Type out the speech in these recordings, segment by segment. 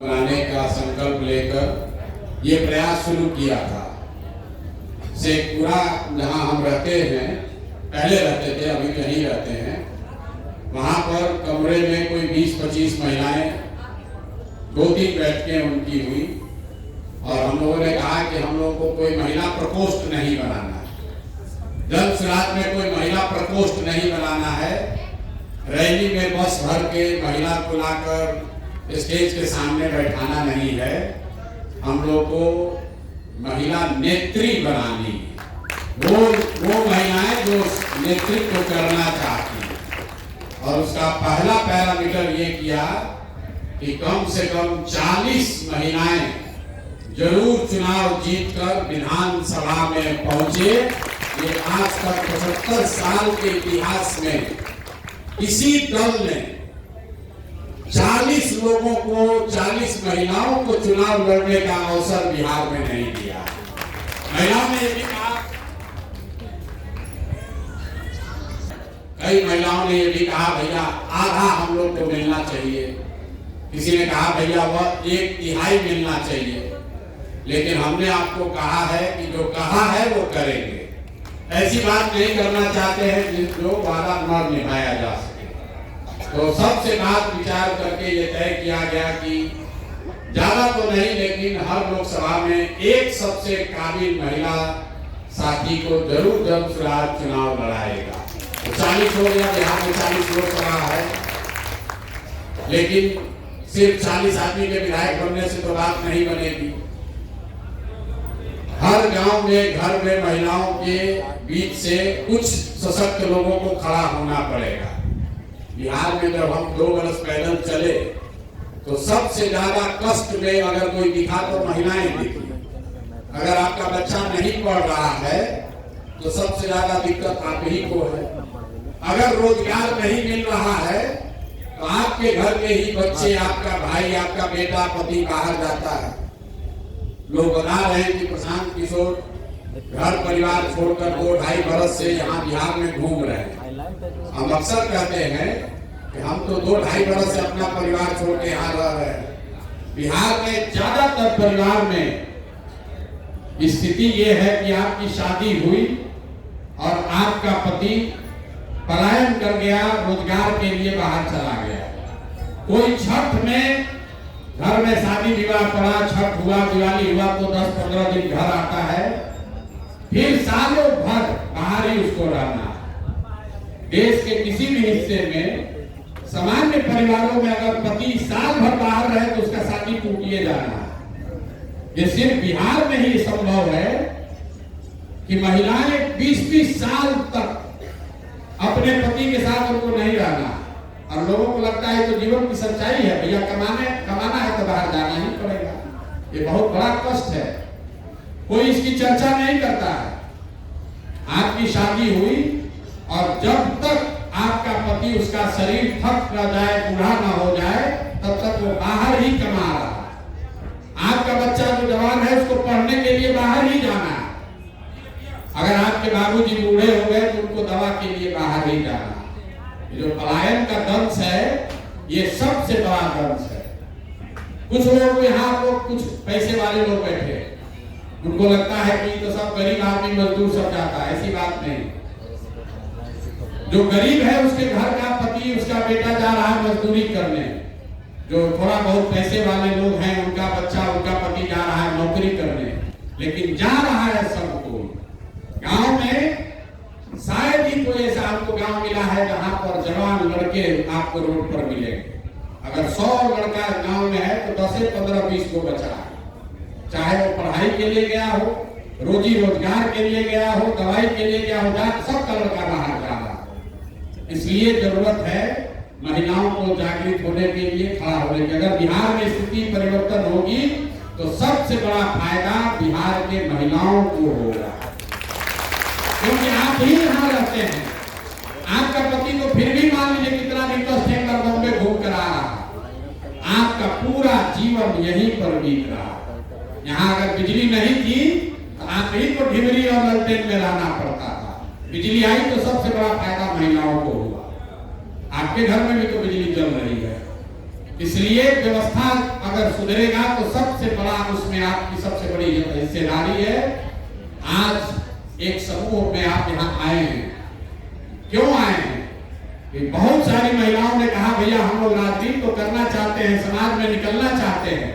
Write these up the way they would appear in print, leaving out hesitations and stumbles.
बनाने का संकल्प लेकर ये प्रयास शुरू किया था। शेखपुरा जहाँ हम रहते हैं, पहले रहते थे, अभी कहीं रहते हैं, वहाँ पर कमरे में कोई 20-25 महिलाएं, 2-3 बैठकें उनकी हुई और हम लोगों ने कहा कि हम लोगों को कोई महिला प्रकोष्ठ नहीं बनाना है, जन सुराज में कोई महिला प्रकोष्ठ नहीं बनाना है। रैली में बस भर के महिला को लाकर स्टेज के सामने बैठाना नहीं है, हम लोग को महिला नेत्री बनानी है। वो महिलाएं जो नेतृत्व करना चाहती हैं। और उसका पहला पैरामीटर ये किया कि कम से कम 40 महिलाएं जरूर चुनाव जीतकर विधानसभा में पहुंचे। ये आज तक 75 साल के इतिहास में किसी दल ने 40 लोगों को, 40 महिलाओं को चुनाव लड़ने का अवसर बिहार में नहीं दिया। महिलाओं ने ये भी कहा, कई महिलाओं ने ये भी कहा भैया आधा हम लोग को मिलना चाहिए, किसी ने कहा भैया वह 1/3 मिलना चाहिए। लेकिन हमने आपको कहा है कि जो कहा है वो करेंगे। ऐसी बात नहीं करना चाहते हैं जो वादा न निभाया जा सके। तो सबसे बात विचार करके ये तय किया गया कि ज्यादा तो नहीं, लेकिन हर लोकसभा में एक सबसे काबिल महिला साथी को जरूर जन सुराज चुनाव लड़ाएगा। तो 40 हो गया, बिहार में 40 लोकसभा है, लेकिन सिर्फ 40 आदमी के विधायक बनने से तो बात नहीं बनेगी। हर गांव में, घर में महिलाओं के बीच से कुछ सशक्त लोगों को खड़ा होना पड़ेगा। बिहार में जब हम 2 बरस पैदल चले तो सबसे ज्यादा कष्ट में अगर कोई दिखा तो महिलाएं दिखी। अगर आपका बच्चा नहीं पढ़ रहा है तो सबसे ज्यादा दिक्कत आप ही को है। अगर रोजगार नहीं मिल रहा है तो आपके घर के ही बच्चे, आपका भाई, आपका बेटा, पति बाहर जाता है। लोग बता रहे हैं कि प्रशांत किशोर घर परिवार छोड़कर 2-2.5 बरस से यहाँ बिहार में घूम रहे हैं। हम अक्सर कहते हैं कि हम तो 2-2.5 बरस से अपना परिवार छोड़ के यहाँ रह रहे हैं। बिहार में ज्यादातर परिवार में स्थिति ये है कि आपकी शादी हुई और आपका पति पलायन कर गया, रोजगार के लिए बाहर चला गया। कोई छठ में घर में शादी विवाह पड़ा, छठ हुआ, दिवाली हुआ तो 10-15 दिन घर आता है, फिर सालों भर बाहर ही उसको रहना। देश के किसी भी हिस्से में सामान्य परिवारों में अगर पति साल भर बाहर रहे तो उसका शादी टूटिए जाना है। ये सिर्फ बिहार में ही संभव है कि महिलाएं 20-20 साल तक अपने पति के साथ उनको नहीं रहना। और लोगों को लगता है तो जीवन की सच्चाई है, भैया कमाना है तो बाहर जाना ही पड़ेगा। ये बहुत बड़ा कष्ट है, कोई इसकी चर्चा नहीं करता है। आपकी शादी हुई और जब तक आपका पति, उसका शरीर थक न जाए, बूढ़ा न हो जाए, तब तक वो बाहर ही कमा रहा है। आपका बच्चा जो जवान है उसको पढ़ने के लिए बाहर ही जाना है। अगर आपके बाबूजी बूढ़े हो गए तो उनको दवा के लिए बाहर ही जाना है। जो पलायन का दंश है ये सबसे बड़ा दंश है। कुछ लोग यहाँ कुछ पैसे वाले लोग बैठे, उनको लगता है कि तो सब गरीब आदमी मजदूर सब जाता है। ऐसी बात नहीं। जो गरीब है उसके घर का पति, उसका बेटा जा रहा है मजदूरी करने। जो थोड़ा बहुत पैसे वाले लोग हैं उनका बच्चा, उनका पति जा रहा है नौकरी करने। लेकिन जा रहा है सबको। गांव में शायद ही कोई ऐसा आपको गांव मिला है जहां पर जवान लड़के आपको रोड पर मिलेंगे। अगर 100 लड़का गांव में है तो 10 से 15-20 को बचा है। चाहे वो पढ़ाई के लिए गया हो, रोजी रोजगार के लिए गया हो, दवाई के लिए गया हो, सबका लड़का बाहर जा रहा है। इसलिए जरूरत है महिलाओं को जागृत होने के लिए, खड़ा होने की। अगर बिहार में स्थिति परिवर्तन होगी तो सबसे बड़ा फायदा बिहार के महिलाओं को होगा, क्योंकि आप ही यहाँ रहते हैं। आपका पति तो फिर भी मान लीजिए कितना भी कष्ट है, बॉम्बे घूम कर आ रहा है, आपका पूरा जीवन यहीं पर बीत रहा है। यहाँ अगर बिजली नहीं थी तो आप ही को ढिबरी और ललटेन में रहना पड़ता था। बिजली आई तो सबसे बड़ा फायदा महिलाओं को हुआ। आपके घर में भी तो बिजली जल रही है, इसलिए व्यवस्था अगर सुधरेगा तो सबसे बड़ा उसमें आपकी सबसे बड़ी हिस्सेदारी है। आज एक समूह में आप यहाँ आए हैं, क्यों आए हैं? कि बहुत सारी महिलाओं ने कहा भैया हम लोग राजनीति तो करना चाहते हैं, समाज में निकलना चाहते हैं,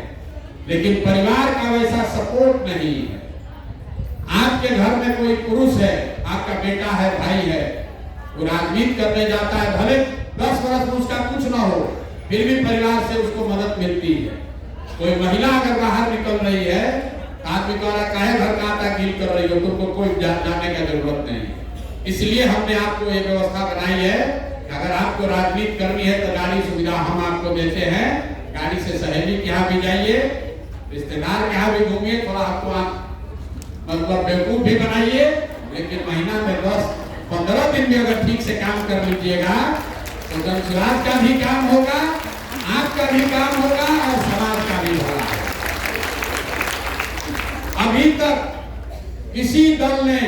लेकिन परिवार का वैसा सपोर्ट नहीं है। आपके घर में कोई पुरुष है, आपका बेटा है, भाई है, वो राजनीति करने जाता है, भले 10 वर्ष में उसका कुछ ना हो, फिर भी परिवार से उसको मदद मिलती है। कोई महिला अगर बाहर निकल रही है, आदमी द्वारा कहे घर का आटा गील कर रही हो, तुमको कोई जाने का जरूरत नहीं। इसलिए हमने आपको ये व्यवस्था बनाई है, अगर आपको राजनीति करनी है तो गाड़ी सुविधा हम आपको देते हैं। गाड़ी से सहेली के यहाँ भी जाइए, रिश्तेदार के यहाँ भी घूमिए, थोड़ा आपको मतलब बेवकूफ भी बनाइए, लेकिन महीना में 10-15 दिन में अगर ठीक से काम कर लीजिएगा तो जनसुराज का भी काम होगा, आपका भी काम होगा और समाज का भी भला होगा। अभी तक किसी दल ने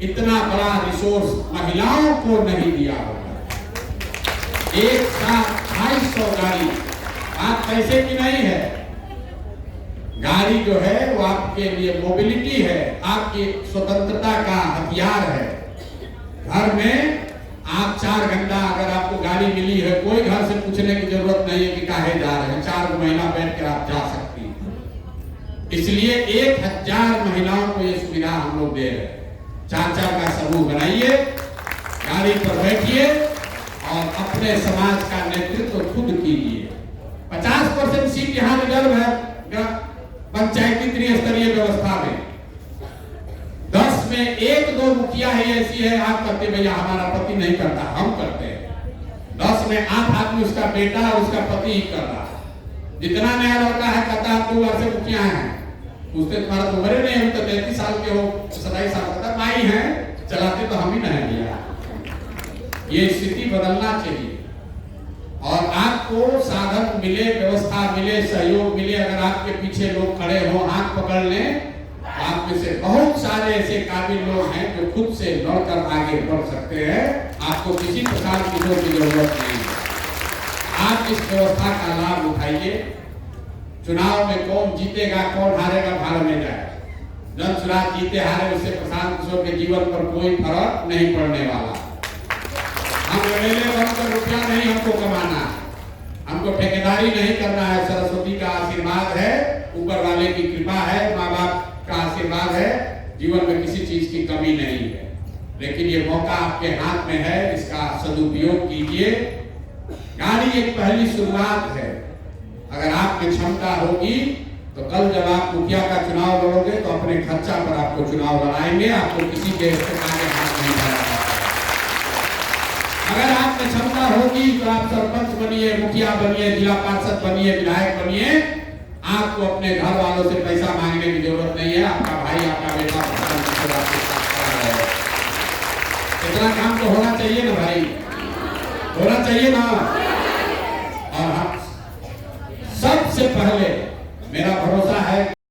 इतना बड़ा रिसोर्स महिलाओं को नहीं दिया होगा। एक साथ 250 गाड़ी, आप पैसे की नहीं है, गाड़ी जो है वो आपके लिए मोबिलिटी है, आपकी स्वतंत्रता का हथियार है। घर में आप 4 घंटा अगर आपको गाड़ी मिली है, कोई घर से पूछने की जरूरत नहीं है कि काहे जा रहे हैं, 4 महिला बैठ कर आप जा सकती हैं। इसलिए 1000 महिलाओं को ये सुविधा हम लोग दे रहे हैं। 4-4 का समूह बनाइए, गाड़ी पर बैठिए और अपने समाज का नेतृत्व खुद कीजिए। 50% सीट यहाँ रिजर्व है पंचायती त्रिस्तरीय व्यवस्था में। 10 में 1-2 मुखिया ही ऐसी है, आप करते भैया हमारा पति नहीं करता, हम करते हैं। 10 में 8 आदमी उसका बेटा और उसका पति ही कर रहा है। जितना नया लड़का है कहता है 2 वर्ष से मुखिया है, उससे तुम्हारा तो उम्र नहीं, हम तो 33 साल के हो, 27 साल का माई है, चलाते तो हम ही नहीं दिया। ये स्थिति बदलना चाहिए और आपको साधन मिले, व्यवस्था मिले, सहयोग मिले। अगर आपके पीछे लोग खड़े हो, हाथ पकड़ लें, आप में से बहुत सारे ऐसे काबिल लोग हैं जो खुद से लड़कर आगे बढ़ सकते हैं। आपको किसी प्रकार की जरूरत नहीं है। आप इस व्यवस्था का लाभ उठाइए। चुनाव में कौन जीतेगा कौन हारेगा भाड़ में जाए, जनसुराज जीते हारे उससे प्रशांत किशोर के जीवन पर कोई फर्क नहीं पड़ने वाला। हम एमएलए बनकर रुपया नहीं हमको कमाना, हमको ठेकेदारी नहीं करना है। सरस्वती का आशीर्वाद है, ऊपर वाले की कृपा है, माँ बाप का आशीर्वाद है, जीवन में किसी चीज की कमी नहीं है। लेकिन ये मौका आपके हाथ में है, इसका सदुपयोग कीजिए। गाड़ी एक पहली शुरुआत है। अगर आपकी क्षमता होगी तो कल जब आप मुखिया का चुनाव लड़ोगे तो अपने खर्चा पर आपको चुनाव लड़ाएंगे, आपको किसी के इस्तेमाल के हाथ नहीं बढ़ाएंगे। अगर आप में क्षमता होगी तो आप सरपंच बनिए, मुखिया बनिए, जिला पार्षद बनिए, विधायक बनिए। आपको अपने घर वालों से पैसा मांगने की जरूरत नहीं है। आपका भाई, आपका बेटा इतना काम तो होना चाहिए ना भाई, होना चाहिए ना।